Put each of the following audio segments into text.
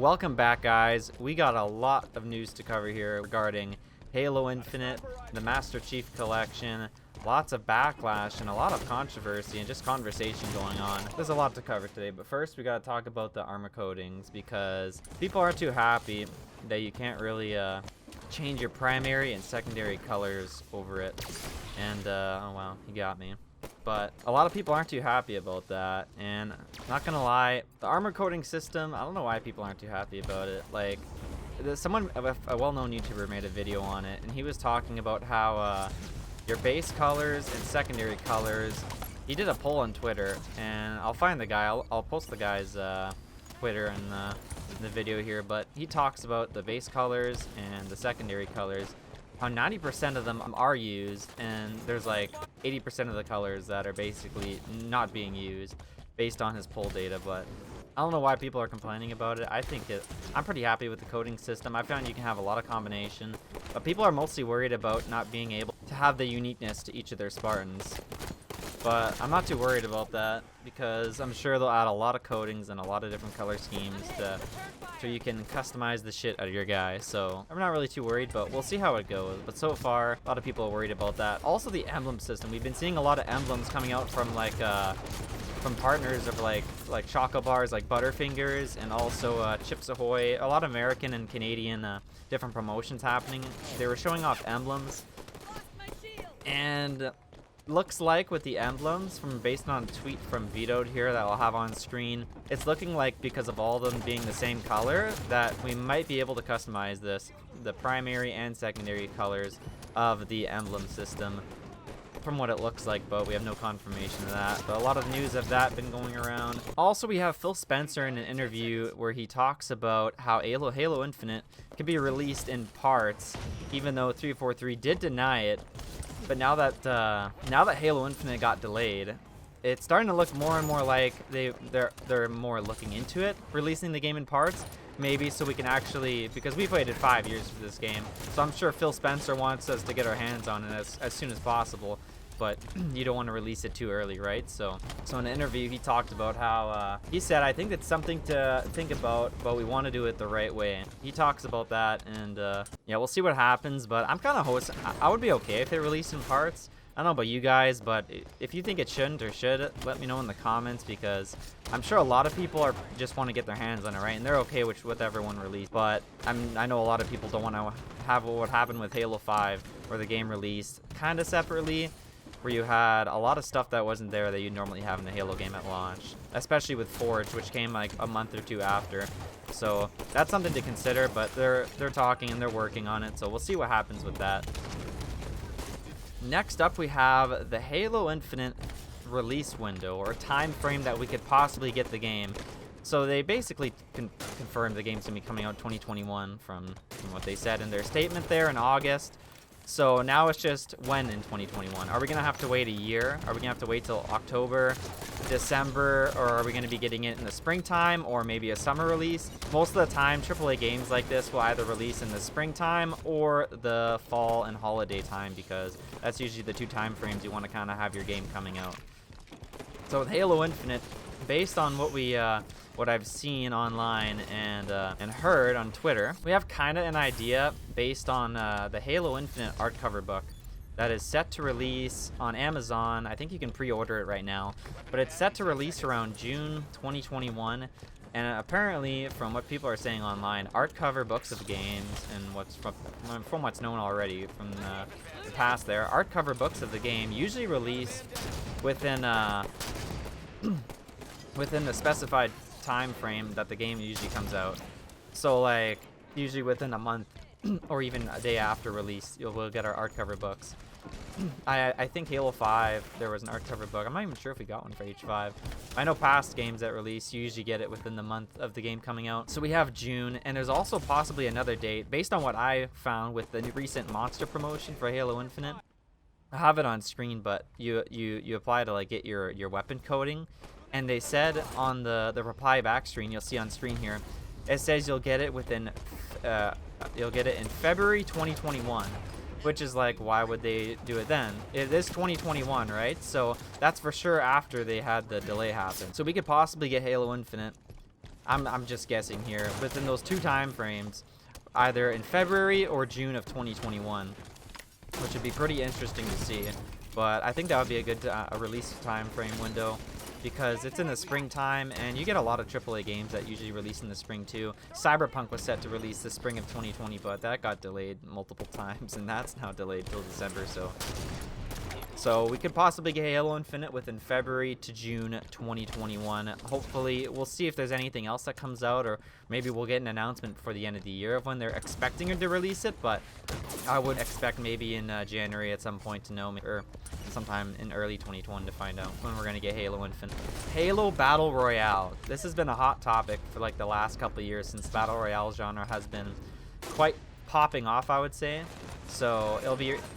Welcome back, guys. We got a lot of news to cover here regarding Halo Infinite, the Master Chief Collection, lots of backlash and a lot of controversy and just conversation going on. There's a lot to cover today, but first we gotta talk about the armor coatings because people aren't too happy that you can't really change your primary and secondary colors over it. And oh wow, he got me. But a lot of people aren't too happy about that, and not gonna lie, the armor coating system, I don't know why people aren't too happy about it. Like, someone, a well-known YouTuber made a video on it, and he was talking about how your base colors and secondary colors, he did a poll on Twitter, and I'll find the guy, I'll post the guy's Twitter in the video here, but he talks about the base colors and the secondary colors, how 90% of them are used, and there's like 80% of the colors that are basically not being used based on his poll data. But I don't know why people are complaining about it. I'm pretty happy with the coding system. I found you can have a lot of combination, but people are mostly worried about not being able to have the uniqueness to each of their Spartans. But I'm not too worried about that because I'm sure they'll add a lot of coatings and a lot of different color schemes so you can customize the shit out of your guy. So I'm not really too worried, but we'll see how it goes. But so far, a lot of people are worried about that. Also, the emblem system. We've been seeing a lot of emblems coming out from like from partners of like choco bars like Butterfingers and also Chips Ahoy. A lot of American and Canadian different promotions happening. They were showing off emblems, and looks like with the emblems, based on a tweet from Vetoed here that I'll have on screen, it's looking like because of all of them being the same color that we might be able to customize the primary and secondary colors of the emblem system from what it looks like, but we have no confirmation of that. But a lot of news of that been going around. Also, we have Phil Spencer in an interview where he talks about how Halo Infinite can be released in parts, even though 343 did deny it. But now that Halo Infinite got delayed, it's starting to look more and more like they're more looking into it, releasing the game in parts. Maybe so we can actually, because we've waited 5 years for this game, so I'm sure Phil Spencer wants us to get our hands on it as soon as possible. But you don't want to release it too early, right? So in the interview, he talked about how he said, I think it's something to think about, but we want to do it the right way. He talks about that, and yeah, we'll see what happens. But I'm kind of I would be okay if they release in parts. I don't know about you guys, but if you think it shouldn't or should, let me know in the comments, because I'm sure a lot of people just want to get their hands on it, right? And they're okay with whatever one released. But I know a lot of people don't want to have what happened with Halo 5, where the game released kind of separately, where you had a lot of stuff that wasn't there that you'd normally have in the Halo game at launch, especially with Forge, which came like a month or two after. So that's something to consider, but they're talking and they're working on it, so we'll see what happens with that. Next up, we have the Halo Infinite release window, or time frame that we could possibly get the game. So they basically confirmed the game's gonna be coming out 2021 from what they said in their statement there in August. So now it's just when in 2021. Are we going to have to wait a year? Are we going to have to wait till October, December, or are we going to be getting it in the springtime or maybe a summer release? Most of the time, AAA games like this will either release in the springtime or the fall and holiday time, because that's usually the two time frames you want to kind of have your game coming out. So with Halo Infinite, based on what I've seen online and heard on Twitter, we have kind of an idea based on the Halo Infinite art cover book that is set to release on Amazon. I think you can pre-order it right now, but it's set to release around June 2021. And apparently, from what people are saying online, art cover books of games, and from what's known already from the past there, art cover books of the game usually release within within the specified time frame that the game usually comes out. So like usually within a month or even a day after release, we'll get our art cover books. I think Halo 5, there was an art cover book. I'm not even sure if we got one for H5. I know past games that release, you usually get it within the month of the game coming out. So we have June, and there's also possibly another date based on what I found with the recent monster promotion for Halo Infinite. I have it on screen, but you apply to like get your weapon coding, and they said on the reply back screen, you'll see on screen here, it says you'll get it in February 2021, which is like, why would they do it then? It is 2021, right? So that's for sure after they had the delay happen. So we could possibly get Halo Infinite I'm just guessing here, within those 2 time frames, either in February or June of 2021, which would be pretty interesting to see. But I think that would be a good a release time frame window, because it's in the springtime and you get a lot of AAA games that usually release in the spring too. Cyberpunk was set to release the spring of 2020, but that got delayed multiple times, and that's now delayed till December. So we could possibly get Halo Infinite within February to June 2021. Hopefully, we'll see if there's anything else that comes out, or maybe we'll get an announcement before the end of the year of when they're expecting to release it, but I would expect maybe in January at some point to know, or sometime in early 2021 to find out when we're going to get Halo Infinite. Halo Battle Royale. This has been a hot topic for like the last couple of years, since Battle Royale genre has been quite popping off, I would say. So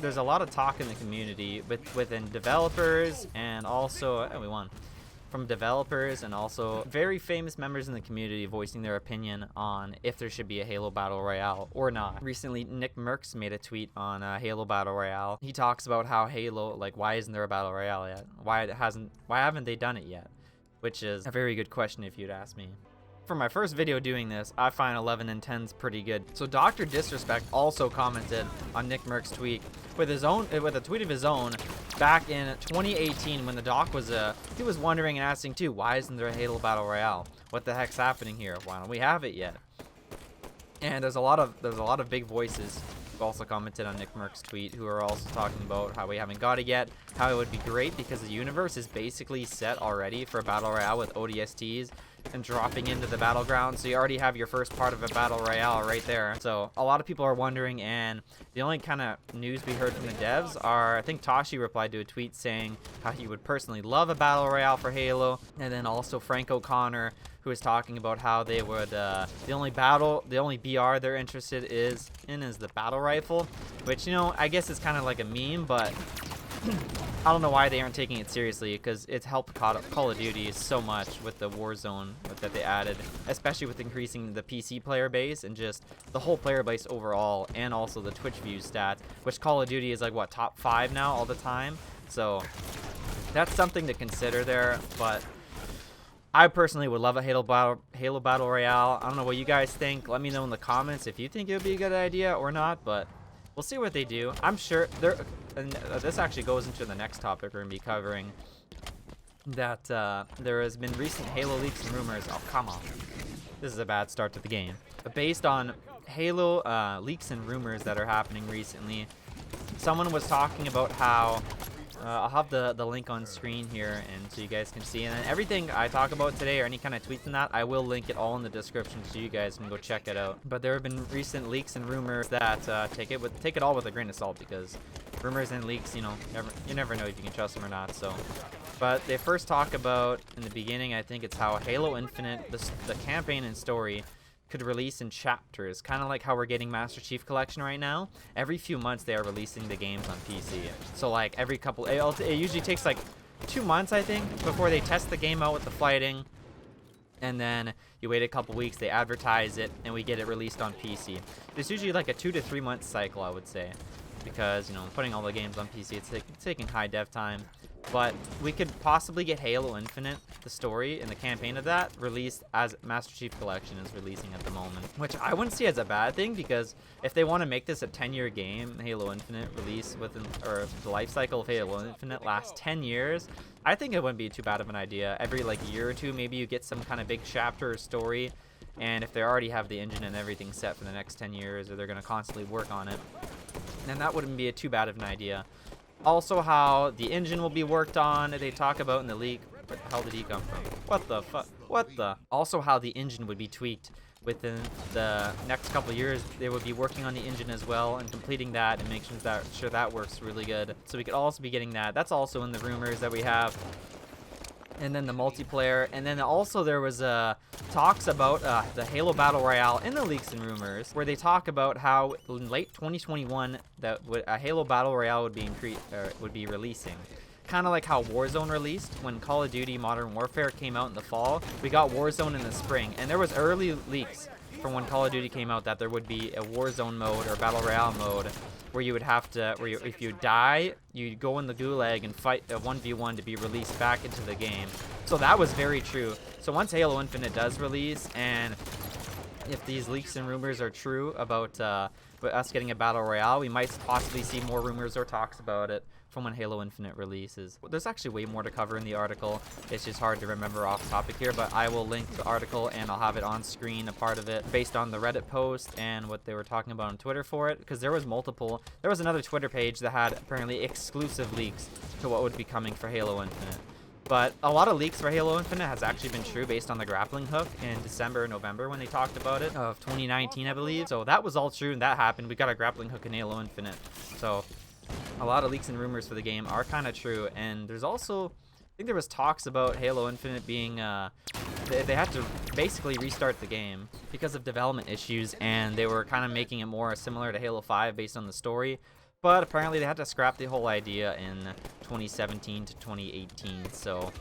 there's a lot of talk in the community within developers, and also we won from developers, and also very famous members in the community voicing their opinion on if there should be a Halo Battle Royale or not. Recently, Nickmercs made a tweet on Halo Battle Royale. He talks about how Halo, like, why isn't there a Battle Royale yet? Why haven't they done it yet? Which is a very good question if you'd ask me. For my first video doing this, I find 11 and 10s pretty good. So Dr. Disrespect also commented on Nickmercs' tweet with a tweet of his own back in 2018, when the doc was he was wondering and asking too, why isn't there a Halo Battle Royale? What the heck's happening here? Why don't we have it yet? And there's a lot of big voices who also commented on Nickmercs' tweet, who are also talking about how we haven't got it yet, how it would be great because the universe is basically set already for a Battle Royale with ODSTs and dropping into the battleground, so you already have your first part of a Battle Royale right there. So a lot of people are wondering, and the only kind of news we heard from the devs are, I think Toshi replied to a tweet saying how he would personally love a Battle Royale for Halo, and then also Frank O'Connor, who was talking about how they would the only BR they're interested in is the battle rifle, which, you know, I guess is kind of like a meme, but I don't know why they aren't taking it seriously, because it's helped Call of Duty so much with the Warzone that they added, especially with increasing the PC player base and just the whole player base overall, and also the Twitch views stats, which Call of Duty is like, what, top 5 now all the time? So that's something to consider there. But I personally would love a Halo Battle Royale. I don't know what you guys think. Let me know in the comments if you think it would be a good idea or not, but we'll see what they do. I'm sure and this actually goes into the next topic we're going to be covering, that there has been recent Halo leaks and rumors. Oh, come on. This is a bad start to the game. But based on Halo leaks and rumors that are happening recently, someone was talking about how I'll have the link on screen here, and so you guys can see. And then everything I talk about today, or any kind of tweets in that, I will link it all in the description so you guys can go check it out. But there have been recent leaks and rumors that take it all with a grain of salt, because rumors and leaks, you know, you never know if you can trust them or not. So, but they first talk about, in the beginning, I think it's how Halo Infinite, the campaign and story, could release in chapters, kind of like how we're getting Master Chief Collection right now. Every few months they are releasing the games on PC. So like every couple, it usually takes like 2 months, I think, before they test the game out with the fighting, and then you wait a couple weeks, they advertise it, and we get it released on PC. There's usually like a 2 to 3 month cycle, I would say, because, you know, putting all the games on PC, it's taking high dev time. But we could possibly get Halo Infinite, the story and the campaign of that, released as Master Chief Collection is releasing at the moment, which I wouldn't see as a bad thing, because if they want to make this a 10-year game, Halo Infinite release or the life cycle of Halo Infinite lasts 10 years, I think it wouldn't be too bad of an idea. Every like year or two, maybe you get some kind of big chapter or story, and if they already have the engine and everything set for the next 10 years, or they're going to constantly work on it, then that wouldn't be too bad of an idea. Also, how the engine will be worked on, they talk about in the leak. Where the hell did he come from? What the fuck? What the? Also, how the engine would be tweaked within the next couple of years. They would be working on the engine as well and completing that and making sure that works really good. So we could also be getting that. That's also in the rumors that we have. And then the multiplayer, and then also there was talks about the Halo Battle Royale in the leaks and rumors, where they talk about how in late 2021 that a Halo Battle Royale would be releasing, kind of like how Warzone released when Call of Duty Modern Warfare came out in the fall. We got Warzone in the spring, and there was early leaks from when Call of Duty came out that there would be a Warzone mode or Battle Royale mode where you would have to, if you die, you'd go in the gulag and fight a 1v1 to be released back into the game. So that was very true. So once Halo Infinite does release, and if these leaks and rumors are true about us getting a Battle Royale, we might possibly see more rumors or talks about it from when Halo Infinite releases. There's actually way more to cover in the article. It's just hard to remember off topic here, but I will link the article and I'll have it on screen, a part of it, based on the Reddit post and what they were talking about on Twitter for it, because there was another Twitter page that had apparently exclusive leaks to what would be coming for Halo Infinite. But a lot of leaks for Halo Infinite has actually been true based on the grappling hook in December and November when they talked about it, of 2019, I believe. So that was all true and that happened. We got a grappling hook in Halo Infinite. So a lot of leaks and rumors for the game are kind of true. And there's also, I think there was talks about Halo Infinite being, they had to basically restart the game because of development issues, and they were kind of making it more similar to Halo 5 based on the story. But apparently they had to scrap the whole idea in 2017 to 2018. So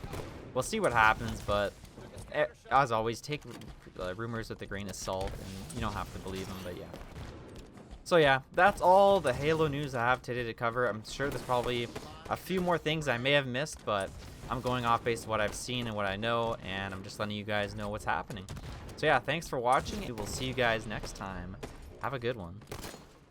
we'll see what happens. But as always, take rumors with a grain of salt, and you don't have to believe them. But yeah. So yeah, that's all the Halo news I have today to cover. I'm sure there's probably a few more things I may have missed, but I'm going off based on what I've seen and what I know, and I'm just letting you guys know what's happening. So yeah, thanks for watching, and we'll see you guys next time. Have a good one.